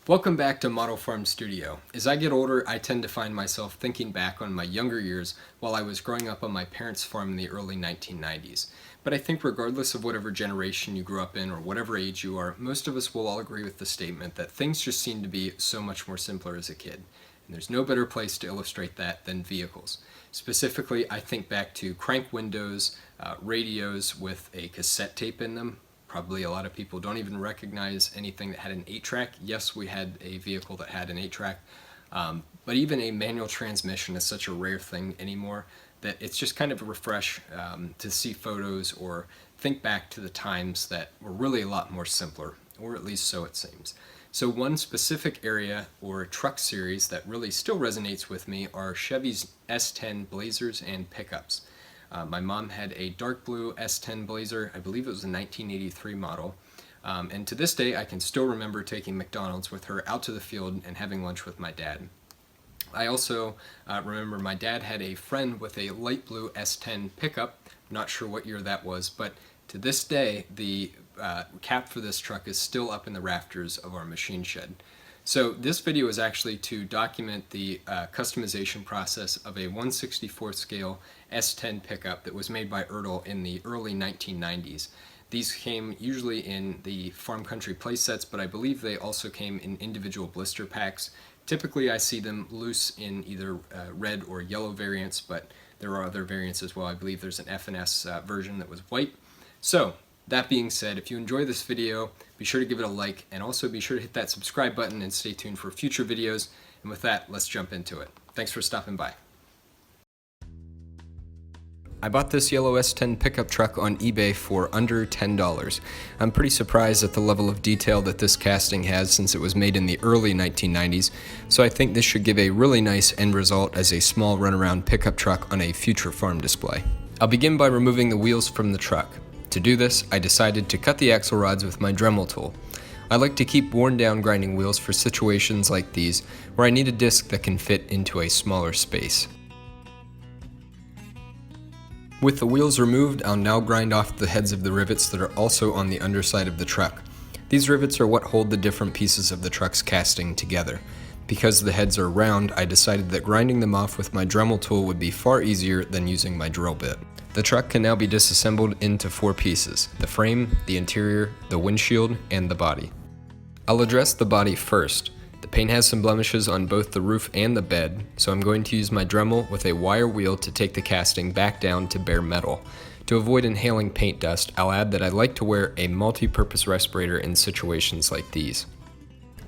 Welcome back to Model Farm Studio. As I get older, I tend to find myself thinking back on my younger years while I was growing up on my parents' farm in the early 1990s. But I think regardless of whatever generation you grew up in or whatever age you are, most of us will all agree with the statement that things just seem to be so much more simpler as a kid. And there's no better place to illustrate that than vehicles. Specifically, I think back to crank windows, radios with a cassette tape in them. Probably a lot of people don't even recognize anything that had an 8-track. Yes, we had a vehicle that had an 8-track, but even a manual transmission is such a rare thing anymore that it's just kind of a refresh to see photos or think back to the times that were really a lot more simpler, or at least so it seems. So one specific area or truck series that really still resonates with me are Chevy's S-10 Blazers and pickups. My mom had a dark blue S-10 Blazer. I believe it was a 1983 model. And to this day, I can still remember taking McDonald's with her out to the field and having lunch with my dad. I also remember my dad had a friend with a light blue S-10 pickup. Not sure what year that was, but to this day, the cap for this truck is still up in the rafters of our machine shed. So this video is actually to document the customization process of a 1/64 scale S-10 pickup that was made by ERTL in the early 1990s. These came usually in the Farm Country playsets, but I believe they also came in individual blister packs. Typically I see them loose in either red or yellow variants, but there are other variants as well. I believe there's an F&S version that was white. So that being said, if you enjoy this video, be sure to give it a like, and also be sure to hit that subscribe button and stay tuned for future videos. And with that, let's jump into it. Thanks for stopping by. I bought this yellow S10 pickup truck on eBay for under $10. I'm pretty surprised at the level of detail that this casting has since it was made in the early 1990s, so I think this should give a really nice end result as a small runaround pickup truck on a future farm display. I'll begin by removing the wheels from the truck. To do this, I decided to cut the axle rods with my Dremel tool. I like to keep worn down grinding wheels for situations like these, where I need a disc that can fit into a smaller space. With the wheels removed, I'll now grind off the heads of the rivets that are also on the underside of the truck. These rivets are what hold the different pieces of the truck's casting together. Because the heads are round, I decided that grinding them off with my Dremel tool would be far easier than using my drill bit. The truck can now be disassembled into 4 pieces: the frame, the interior, the windshield, and the body. I'll address the body first. The paint has some blemishes on both the roof and the bed, so I'm going to use my Dremel with a wire wheel to take the casting back down to bare metal. To avoid inhaling paint dust, I'll add that I like to wear a multi-purpose respirator in situations like these.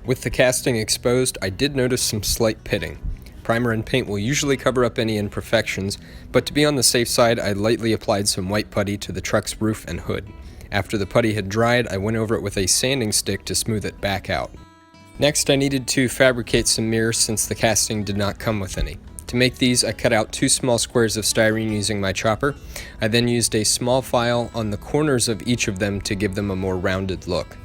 With the casting exposed, I did notice some slight pitting. Primer and paint will usually cover up any imperfections, but to be on the safe side, I lightly applied some white putty to the truck's roof and hood. After the putty had dried, I went over it with a sanding stick to smooth it back out. Next, I needed to fabricate some mirrors since the casting did not come with any. To make these, I cut out 2 small squares of styrene using my chopper. I then used a small file on the corners of each of them to give them a more rounded look.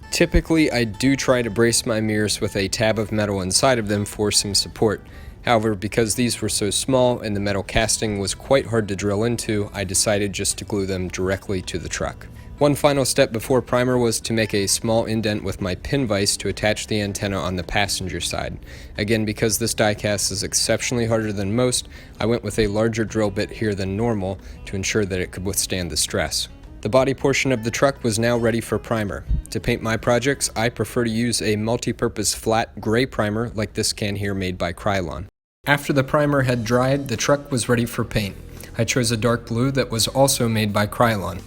Typically, I do try to brace my mirrors with a tab of metal inside of them for some support. However, because these were so small and the metal casting was quite hard to drill into, I decided just to glue them directly to the truck. One final step before primer was to make a small indent with my pin vise to attach the antenna on the passenger side. Again, because this die cast is exceptionally harder than most, I went with a larger drill bit here than normal to ensure that it could withstand the stress. The body portion of the truck was now ready for primer. To paint my projects, I prefer to use a multi-purpose flat gray primer like this can here made by Krylon. After the primer had dried, the truck was ready for paint. I chose a dark blue that was also made by Krylon.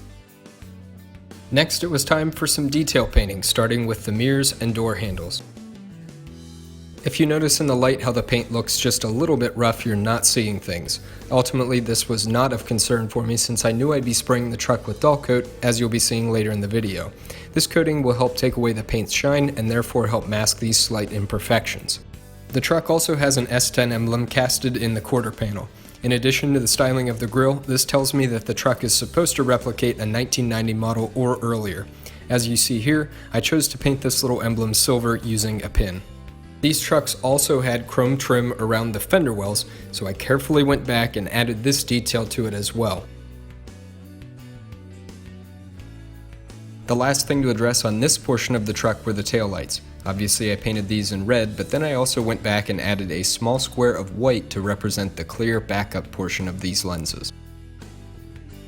Next, it was time for some detail painting, starting with the mirrors and door handles. If you notice in the light how the paint looks just a little bit rough, you're not seeing things. Ultimately, this was not of concern for me since I knew I'd be spraying the truck with dull coat, as you'll be seeing later in the video. This coating will help take away the paint's shine and therefore help mask these slight imperfections. The truck also has an S10 emblem casted in the quarter panel. In addition to the styling of the grille, this tells me that the truck is supposed to replicate a 1990 model or earlier. As you see here, I chose to paint this little emblem silver using a pin. These trucks also had chrome trim around the fender wells, so I carefully went back and added this detail to it as well. The last thing to address on this portion of the truck were the taillights. Obviously I painted these in red, but then I also went back and added a small square of white to represent the clear backup portion of these lenses.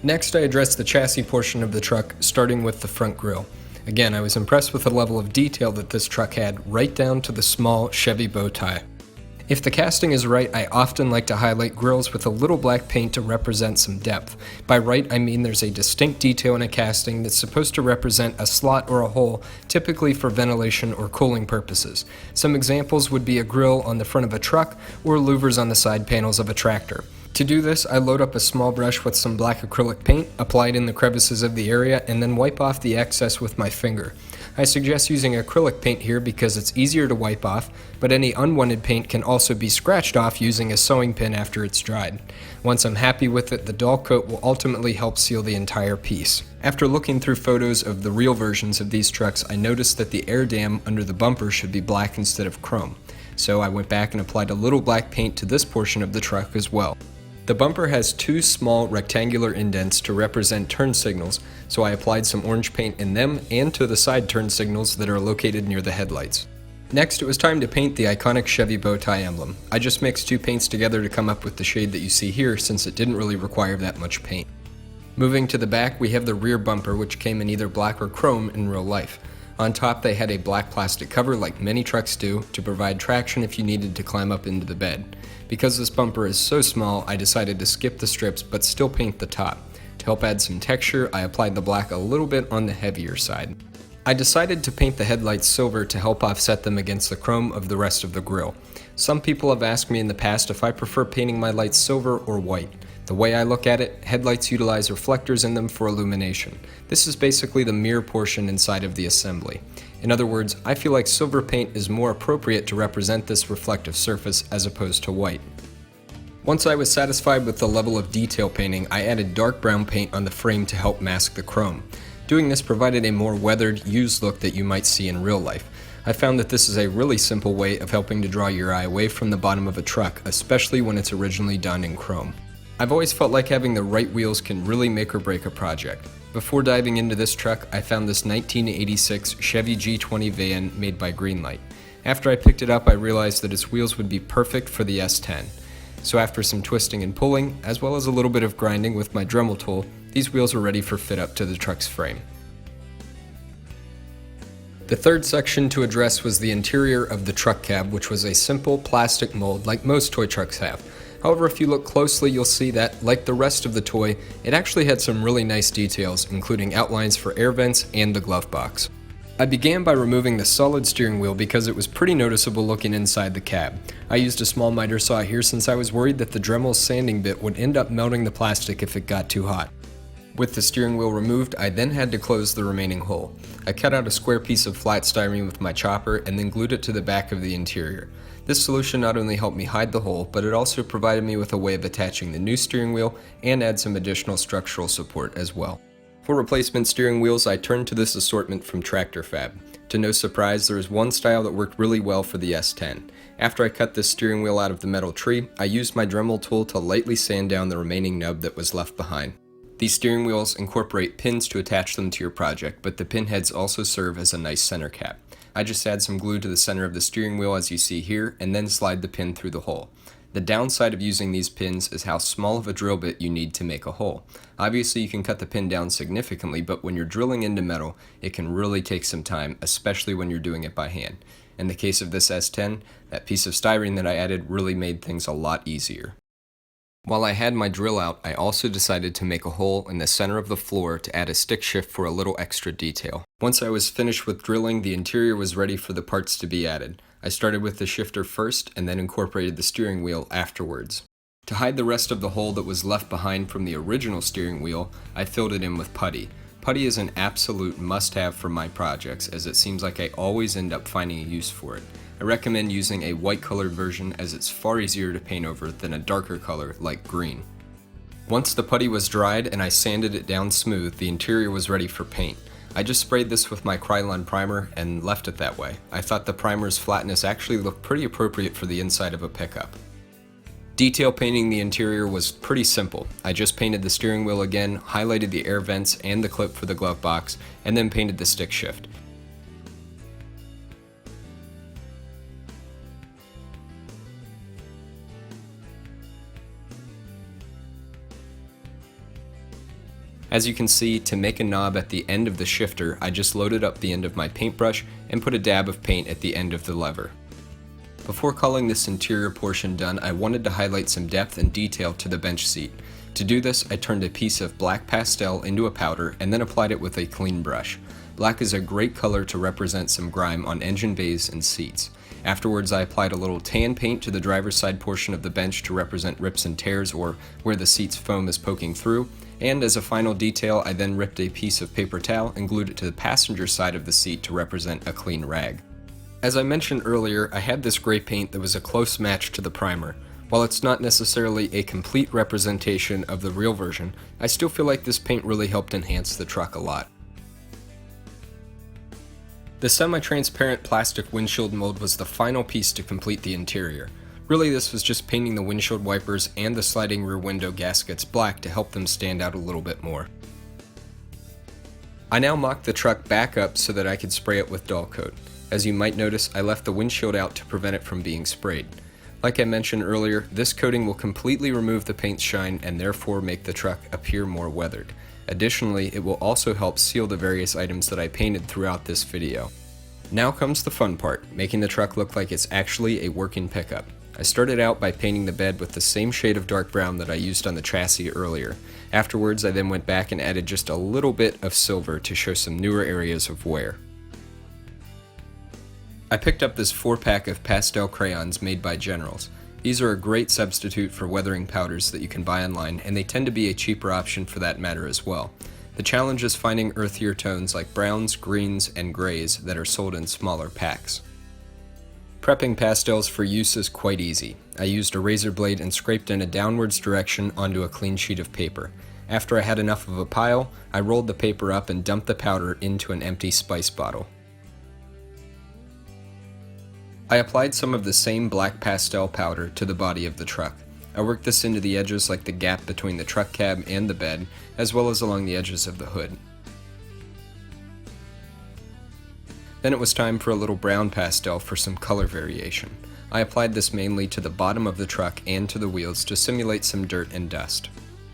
Next I addressed the chassis portion of the truck, starting with the front grille. Again, I was impressed with the level of detail that this truck had, right down to the small Chevy bow tie. If the casting is right, I often like to highlight grills with a little black paint to represent some depth. By right, I mean there's a distinct detail in a casting that's supposed to represent a slot or a hole, typically for ventilation or cooling purposes. Some examples would be a grill on the front of a truck or louvers on the side panels of a tractor. To do this, I load up a small brush with some black acrylic paint, apply it in the crevices of the area, and then wipe off the excess with my finger. I suggest using acrylic paint here because it's easier to wipe off, but any unwanted paint can also be scratched off using a sewing pin after it's dried. Once I'm happy with it, the dull coat will ultimately help seal the entire piece. After looking through photos of the real versions of these trucks, I noticed that the air dam under the bumper should be black instead of chrome. So I went back and applied a little black paint to this portion of the truck as well. The bumper has two small rectangular indents to represent turn signals, so I applied some orange paint in them and to the side turn signals that are located near the headlights. Next, it was time to paint the iconic Chevy bow tie emblem. I just mixed two paints together to come up with the shade that you see here, since it didn't really require that much paint. Moving to the back, we have the rear bumper, which came in either black or chrome in real life. On top, they had a black plastic cover like many trucks do to provide traction if you needed to climb up into the bed. Because this bumper is so small, I decided to skip the strips but still paint the top. To help add some texture, I applied the black a little bit on the heavier side. I decided to paint the headlights silver to help offset them against the chrome of the rest of the grille. Some people have asked me in the past if I prefer painting my lights silver or white. The way I look at it, headlights utilize reflectors in them for illumination. This is basically the mirror portion inside of the assembly. In other words, I feel like silver paint is more appropriate to represent this reflective surface as opposed to white. Once I was satisfied with the level of detail painting, I added dark brown paint on the frame to help mask the chrome. Doing this provided a more weathered, used look that you might see in real life. I found that this is a really simple way of helping to draw your eye away from the bottom of a truck, especially when it's originally done in chrome. I've always felt like having the right wheels can really make or break a project. Before diving into this truck, I found this 1986 Chevy G20 van made by Greenlight. After I picked it up, I realized that its wheels would be perfect for the S-10. So after some twisting and pulling, as well as a little bit of grinding with my Dremel tool, these wheels were ready for fit up to the truck's frame. The third section to address was the interior of the truck cab, which was a simple plastic mold like most toy trucks have. However, if you look closely, you'll see that, like the rest of the toy, it actually had some really nice details, including outlines for air vents and the glove box. I began by removing the solid steering wheel because it was pretty noticeable looking inside the cab. I used a small miter saw here since I was worried that the Dremel sanding bit would end up melting the plastic if it got too hot. With the steering wheel removed, I then had to close the remaining hole. I cut out a square piece of flat styrene with my chopper and then glued it to the back of the interior. This solution not only helped me hide the hole, but it also provided me with a way of attaching the new steering wheel and add some additional structural support as well. For replacement steering wheels, I turned to this assortment from Tractor Fab. To no surprise, there was one style that worked really well for the S-10. After I cut this steering wheel out of the metal tree, I used my Dremel tool to lightly sand down the remaining nub that was left behind. These steering wheels incorporate pins to attach them to your project, but the pin heads also serve as a nice center cap. I just add some glue to the center of the steering wheel as you see here, and then slide the pin through the hole. The downside of using these pins is how small of a drill bit you need to make a hole. Obviously you can cut the pin down significantly, but when you're drilling into metal, it can really take some time, especially when you're doing it by hand. In the case of this S-10, that piece of styrene that I added really made things a lot easier. While I had my drill out, I also decided to make a hole in the center of the floor to add a stick shift for a little extra detail. Once I was finished with drilling, the interior was ready for the parts to be added. I started with the shifter first and then incorporated the steering wheel afterwards. To hide the rest of the hole that was left behind from the original steering wheel, I filled it in with putty. Putty is an absolute must-have for my projects, as it seems like I always end up finding a use for it. I recommend using a white colored version as it's far easier to paint over than a darker color like green. Once the putty was dried and I sanded it down smooth, the interior was ready for paint. I just sprayed this with my Krylon primer and left it that way. I thought the primer's flatness actually looked pretty appropriate for the inside of a pickup. Detail painting the interior was pretty simple. I just painted the steering wheel again, highlighted the air vents and the clip for the glove box, and then painted the stick shift. As you can see, to make a knob at the end of the shifter, I just loaded up the end of my paintbrush and put a dab of paint at the end of the lever. Before calling this interior portion done, I wanted to highlight some depth and detail to the bench seat. To do this, I turned a piece of black pastel into a powder and then applied it with a clean brush. Black is a great color to represent some grime on engine bays and seats. Afterwards, I applied a little tan paint to the driver's side portion of the bench to represent rips and tears or where the seat's foam is poking through. And as a final detail, I then ripped a piece of paper towel and glued it to the passenger side of the seat to represent a clean rag. As I mentioned earlier, I had this gray paint that was a close match to the primer. While it's not necessarily a complete representation of the real version, I still feel like this paint really helped enhance the truck a lot. The semi-transparent plastic windshield mold was the final piece to complete the interior. Really, this was just painting the windshield wipers and the sliding rear window gaskets black to help them stand out a little bit more. I now mocked the truck back up so that I could spray it with dull coat. As you might notice, I left the windshield out to prevent it from being sprayed. Like I mentioned earlier, this coating will completely remove the paint's shine and therefore make the truck appear more weathered. Additionally, it will also help seal the various items that I painted throughout this video. Now comes the fun part, making the truck look like it's actually a working pickup. I started out by painting the bed with the same shade of dark brown that I used on the chassis earlier. Afterwards, I then went back and added just a little bit of silver to show some newer areas of wear. I picked up this 4-pack of pastel crayons made by Generals. These are a great substitute for weathering powders that you can buy online, and they tend to be a cheaper option for that matter as well. The challenge is finding earthier tones like browns, greens, and grays that are sold in smaller packs. Prepping pastels for use is quite easy. I used a razor blade and scraped in a downwards direction onto a clean sheet of paper. After I had enough of a pile, I rolled the paper up and dumped the powder into an empty spice bottle. I applied some of the same black pastel powder to the body of the truck. I worked this into the edges like the gap between the truck cab and the bed, as well as along the edges of the hood. Then it was time for a little brown pastel for some color variation. I applied this mainly to the bottom of the truck and to the wheels to simulate some dirt and dust.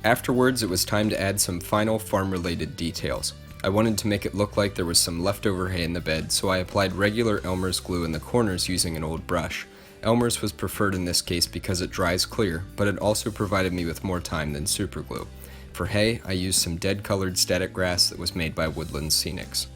Afterwards, it was time to add some final farm-related details. I wanted to make it look like there was some leftover hay in the bed, so I applied regular Elmer's glue in the corners using an old brush. Elmer's was preferred in this case because it dries clear, but it also provided me with more time than super glue. For hay, I used some dead-colored static grass that was made by Woodland Scenics.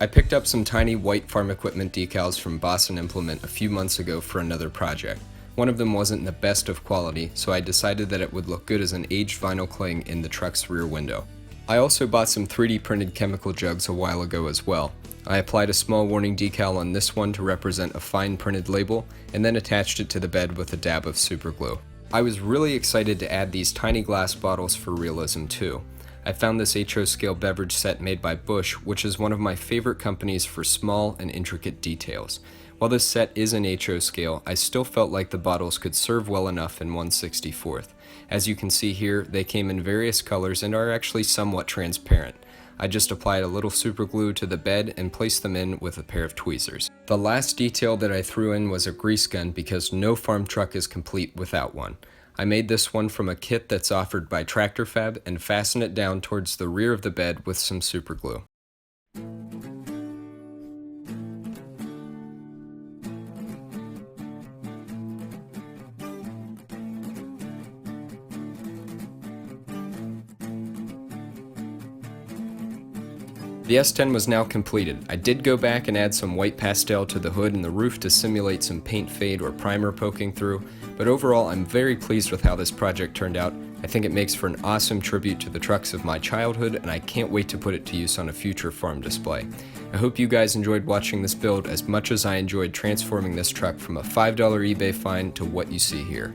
I picked up some tiny white farm equipment decals from Boston Implement a few months ago for another project. One of them wasn't the best of quality, so I decided that it would look good as an aged vinyl cling in the truck's rear window. I also bought some 3D printed chemical jugs a while ago as well. I applied a small warning decal on this one to represent a fine printed label, and then attached it to the bed with a dab of super glue. I was really excited to add these tiny glass bottles for realism too. I found this HO scale beverage set made by Bush, which is one of my favorite companies for small and intricate details. While this set is an HO scale, I still felt like the bottles could serve well enough in 1/64th. As you can see here, they came in various colors and are actually somewhat transparent. I just applied a little super glue to the bed and placed them in with a pair of tweezers. The last detail that I threw in was a grease gun because no farm truck is complete without one. I made this one from a kit that's offered by Tractor Fab and fastened it down towards the rear of the bed with some super glue. The S-10 was now completed. I did go back and add some white pastel to the hood and the roof to simulate some paint fade or primer poking through, but overall I'm very pleased with how this project turned out. I think it makes for an awesome tribute to the trucks of my childhood, and I can't wait to put it to use on a future farm display. I hope you guys enjoyed watching this build as much as I enjoyed transforming this truck from a $5 eBay find to what you see here.